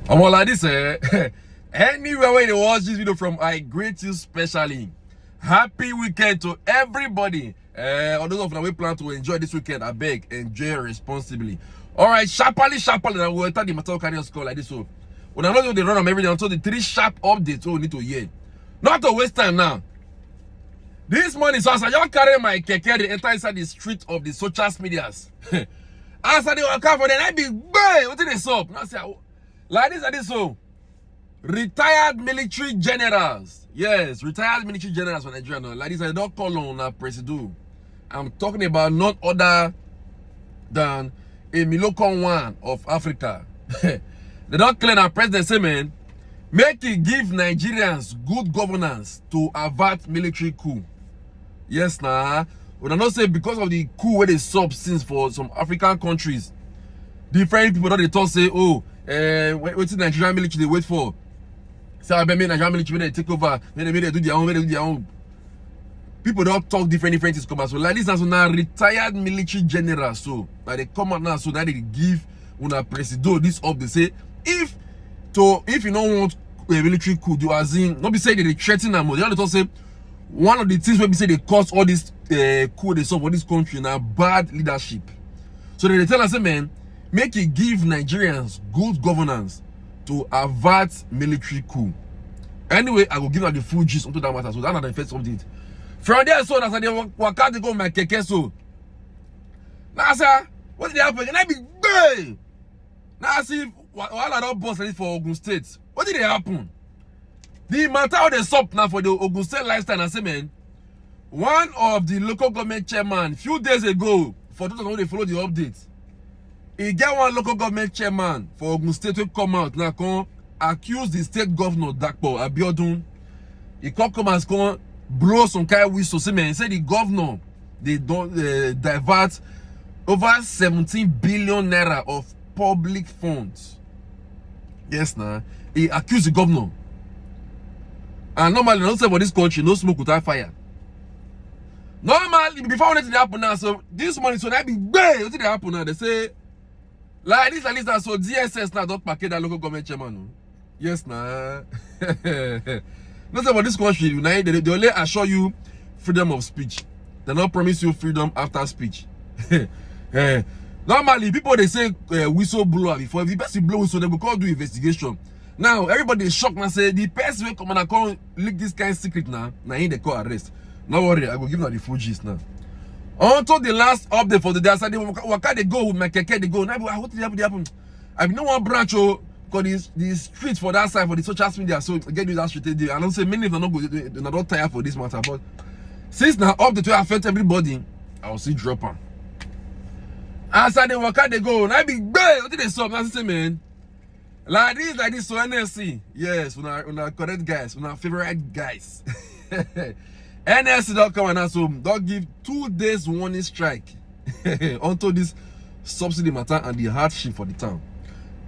I'm all like this, anywhere where you watch this video from, I greet you specially. Happy weekend to everybody. All those of you that plan to enjoy this weekend, I beg, enjoy responsibly. Alright, sharply, and we'll enter the matter carry score like this. So, when I know they run them every day until the 3 sharp updates we need to hear. Not to waste time now. This morning, so as I just carry my keke, they enter inside the street of the social medias. As I walk out for them, I be boy, what did they stop? Now say, like this, so. Retired military generals. Yes, retired military generals for Nigeria. No, like this, I don't call on a president. I'm talking about none other than a Milocon one of Africa. They don't claim our president say, man, make it give Nigerians good governance to avert military coup. Yes, nah. But I not say because of the coup where they sub since for some African countries, different people that they talk say, oh, what's the Nigerian military they wait for? Say, I bet me Nigerian military when they take over, when they do their own, People don't talk different things come out. So like this now retired military generals, so like they come out now so that they give when a president this up, they say if you don't want a military coup, you as in not be saying they threaten them, they only talk say one of the things where we say they cause all this coup they saw for this country now bad leadership. So they tell us, say, man, make it give Nigerians good governance to avert military coup. Anyway, I will give out the full gist onto that matter. So that's not the first update. From there, so that's how they walk out to go my keke. So now, sir, what did happen? And I be big. Now I see while I don't boss for Ogun State. What did happen? The matter of the sub now for the Ogun State lifestyle, I say, man, one of the local government chairman few days ago, for those who they follow the updates, he get one local government chairman for Ogun State to come out now, come accuse the state governor Dakpo Abiodun. He come and come blow some kind of whistle. Say, man, he said the governor they don't divert over 17 billion naira of public funds. Yes, nah. He accused the governor. And normally, don't say for this country, no smoke without fire. Normally, before anything happen now, so this morning, so that be bad. What did happen now? They say, like this, that. So DSS now don't package that local government chairman. No? Yes, nah. Not about this country, they only assure you freedom of speech. They not promise you freedom after speech. Normally, people they say whistleblower before. If the person blow whistle, they will call do investigation. Now everybody is shocked and say the person will come and come leak this kind of secret now. Now in the call arrest. No worry, I will give them the full gist now. Until the last update for the day, I said they go with my keke, they go. Now what did happen? I mean no one branch because the street for that side for the social media, so get you that street they I don't say many of them not not tired for this matter, but since now update will affect everybody, I will see drop on. As I they go, now be bad. What did they stop? Now say, man. Like this, so NSC. Yes, una correct guys, una favorite guys. NSC don't come and also don't give 2 days warning strike until this subsidy matter and the hardship for the town.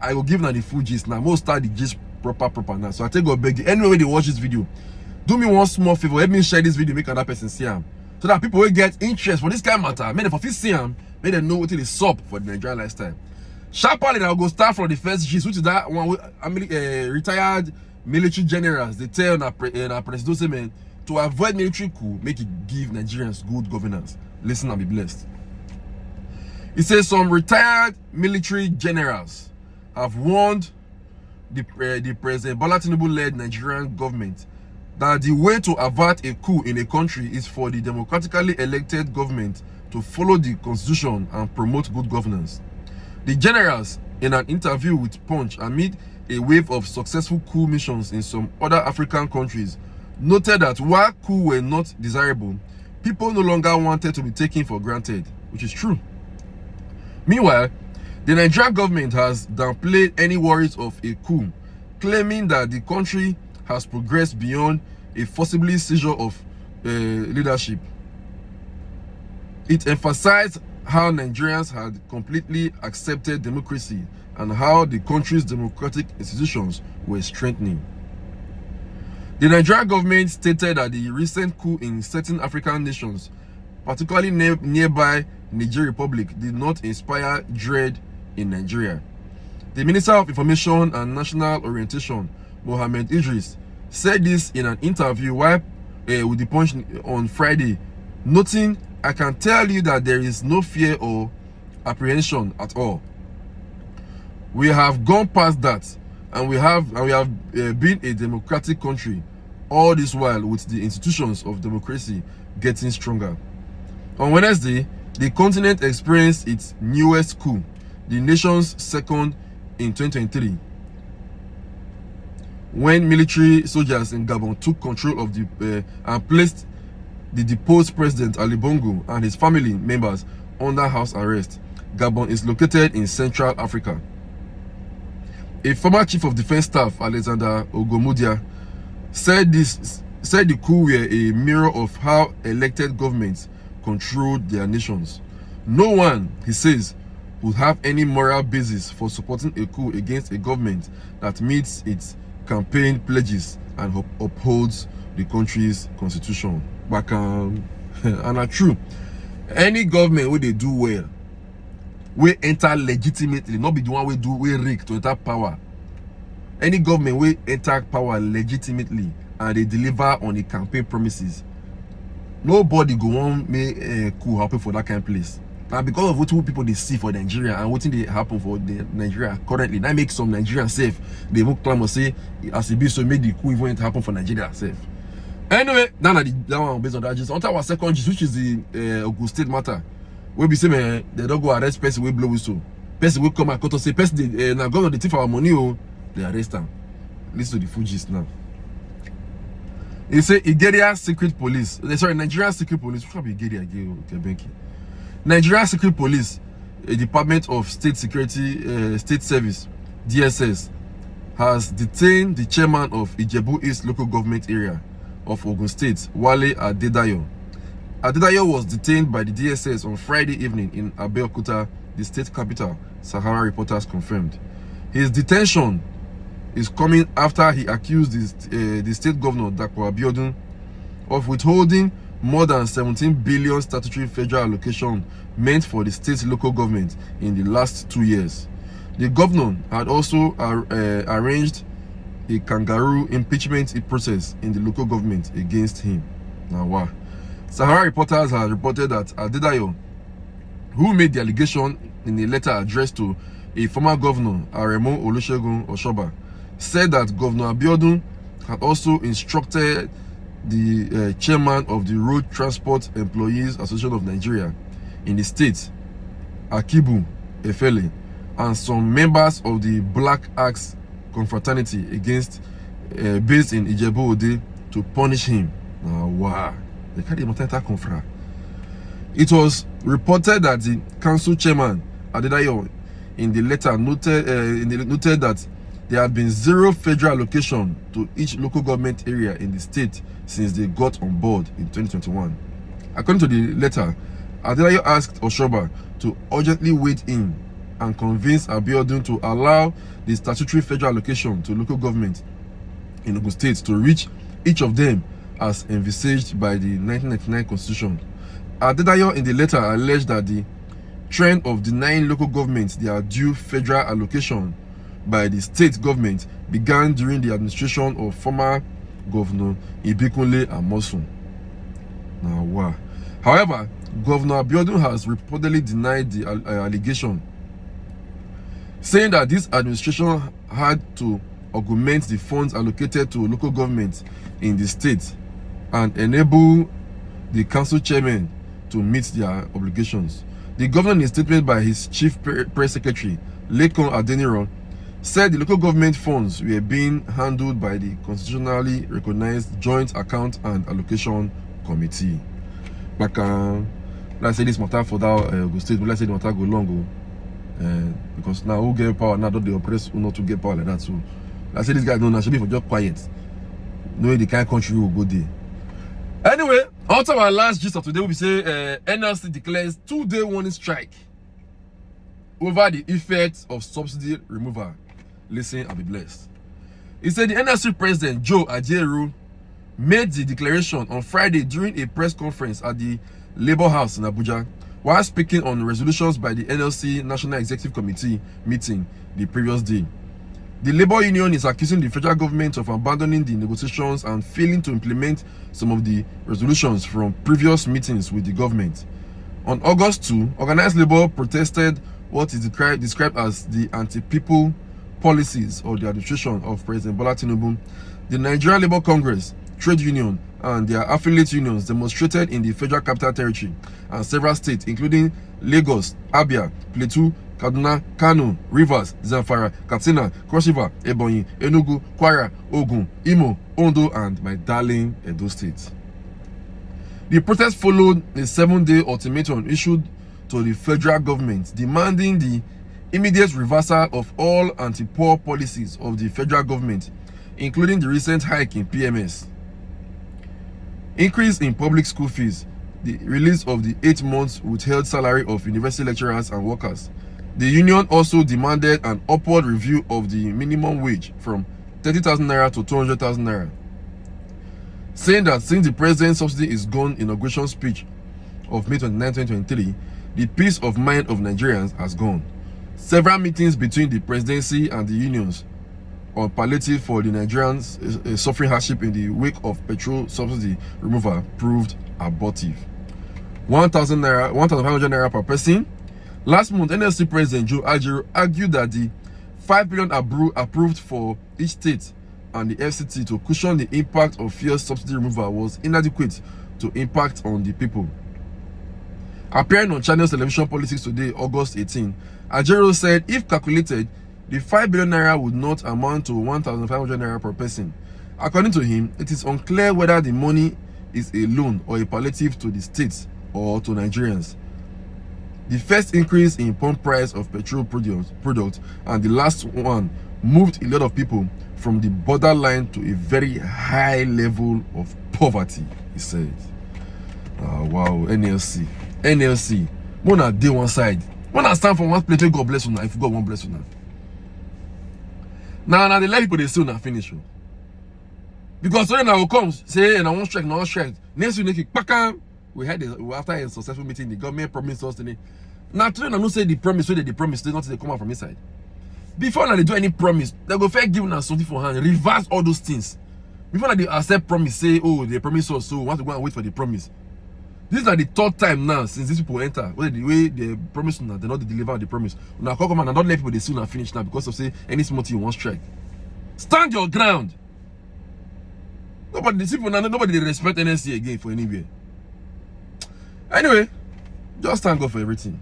I will give now the full gist now. Most start the gist proper now. So I take a beg. Anyway, they watch this video, do me one small favor. Help me share this video, make another person see him, so that people will get interest for this kind of matter. Make them for see him, make them know what it is up for the Nigerian lifestyle. Sharply, I will go start from the first gist, which is that one retired military generals. They tell our president, say, man, to avoid military coup, make it give Nigerians good governance. Listen and be blessed. It says some retired military generals have warned the President Bola Tinubu-led Nigerian government that the way to avert a coup in a country is for the democratically elected government to follow the constitution and promote good governance. The generals, in an interview with Punch amid a wave of successful coup missions in some other African countries, noted that while coup were not desirable, people no longer wanted to be taken for granted, which is true. Meanwhile, the Nigerian government has downplayed any worries of a coup, claiming that the country has progressed beyond a forcibly seizure of leadership. It emphasized how Nigerians had completely accepted democracy and how the country's democratic institutions were strengthening. The Nigerian government stated that the recent coup in certain African nations, particularly nearby Niger Republic, did not inspire dread in Nigeria. The Minister of Information and National Orientation, Mohammed Idris, said this in an interview with the Punch on Friday, noting, "I can tell you that there is no fear or apprehension at all. We have gone past that, and we have been a democratic country all this while, with the institutions of democracy getting stronger." On Wednesday, the continent experienced its newest coup, the nation's second in 2023, when military soldiers in Gabon took control of the and placed the deposed President Ali Bongo and his family members under house arrest. Gabon is located in Central Africa. A former chief of defense staff, Alexander Ogomudia, said the coup were a mirror of how elected governments controlled their nations. No one, he says, would have any moral basis for supporting a coup against a government that meets its campaign pledges and upholds the country's constitution. But and are true, any government where they do well, we enter legitimately, not be the one we do we rig to enter power. Any government will enter power legitimately and they deliver on the campaign promises, nobody go on make a coup happen for that kind of place. And because of what people they see for Nigeria and what they happen for the Nigeria currently, that makes some Nigerians safe. They won't claim or say as it be so make the coup even happen for Nigeria safe. Anyway, that one based on that. Just on our second gist, which is the Ogun State matter, where we say man, they don't go arrest person we blow whistle. Person will come and cut us say person now government they thief our money, oh, they arrest them. Listen to the full gist now. He say Nigeria secret police. Nigerian secret police. Which one be Nigeria again? Nigeria secret police, a Department of State Security, State Service, DSS, has detained the chairman of Ijebu East local government area of Ogun State, Wale Adedayo. Adedayo was detained by the DSS on Friday evening in Abeokuta, the state capital, Sahara reporters confirmed. His detention is coming after he accused the state governor, Dapo Abiodun, of withholding more than 17 billion statutory federal allocation meant for the state's local government in the last 2 years. The governor had also arranged a kangaroo impeachment process in the local government against him. Now, wow. Sahara reporters have reported that Adedayo, who made the allegation in a letter addressed to a former governor, Aremo Olusegun Oshoba, said that Governor Abiodun had also instructed the chairman of the Road Transport Employees Association of Nigeria in the state, Akibu Efele, and some members of the Black Axe confraternity based in Ijebu Ode to punish him. Wow. It was reported that the council chairman Adedayo in the letter noted that there had been zero federal allocation to each local government area in the state since they got on board in 2021. According to the letter, Adedayo asked Oshoba to urgently wade in and convince Abiodun to allow the statutory federal allocation to local government in Ogun State to reach each of them as envisaged by the 1999 Constitution. Adedayo in the letter alleged that the trend of denying local governments their due federal allocation by the state government began during the administration of former Governor Ibikunle Amosun. Now, wow. However, Governor Abiodun has reportedly denied the allegation, saying that this administration had to augment the funds allocated to local governments in the state and enable the council chairman to meet their obligations. The governor, in a statement by his chief press secretary, Lekon Adeniran, said the local government funds were being handled by the constitutionally recognized Joint Account and Allocation Committee. But let's say this matter for that go state, let's say the matter go long, because now who get power now don't they oppress who not to get power like that. So let's say this guy don't should be for just quiet, knowing the kind of country will go there. Anyway, on to our last gist of today, we say NLC declares 2-day warning strike over the effects of subsidy removal. Listen and be blessed. He said the NLC president, Joe Ajaero, made the declaration on Friday during a press conference at the Labour House in Abuja, while speaking on resolutions by the NLC National Executive Committee meeting the previous day. The Labour Union is accusing the federal government of abandoning the negotiations and failing to implement some of the resolutions from previous meetings with the government. On August 2, organized labour protested what is described as the anti-people policies of the administration of President Bola Tinubu. The Nigerian Labour Congress, trade union, and their affiliate unions demonstrated in the Federal Capital Territory and several states, including Lagos, Abia, Plateau, Kaduna, Kano, Rivers, Zamfara, Katsina, Cross River, Ebonyi, Enugu, Kwara, Ogun, Imo, Ondo, and my darling Edo State. The protest followed a 7-day ultimatum issued to the federal government demanding the immediate reversal of all anti-poor policies of the federal government, including the recent hike in PMS, increase in public school fees, the release of the 8 months withheld salary of university lecturers and workers. The union also demanded an upward review of the minimum wage from 30,000 naira to 200,000 naira, saying that since the president's subsidy is gone inauguration speech of May 29, 2023, the peace of mind of Nigerians has gone. Several meetings between the presidency and the unions on palliative for the Nigerians suffering hardship in the wake of petrol subsidy removal proved abortive. 1,500 naira per person. Last month, NLC President Joe Ajaero argued that the 5 billion approved for each state and the FCT to cushion the impact of fuel subsidy removal was inadequate to impact on the people. Appearing on Channels Television Politics today, August 18, Ajaero said if calculated, the 5 billion naira would not amount to 1,500 naira per person. According to him, it is unclear whether the money is a loan or a palliative to the states or to Nigerians. The first increase in pump price of petrol product and the last one moved a lot of people from the borderline to a very high level of poverty, he said. Wow, NLC. Mona day one side. When I stand for one place, God bless you now. If God won't bless you now. Now they let people they still not finish you. Because when I will come, say, and I won't strike. Next week, we had after a successful meeting, the government promised us today. Now today, I don't say the promise, so they promise, they not they come out from inside. Before now they do any promise, they go first give us something for hand, reverse all those things. Before now they accept promise, say, oh, they promise us, so we want to go and wait for the promise. This is like the 3rd time now since these people enter. Well, the way they promise now, they not deliver the promise. Now come and don't let people they soon and finish now because of say any small thing you want strike. Stand your ground. Nobody they respect NSC again for anywhere. Anyway, just thank God for everything.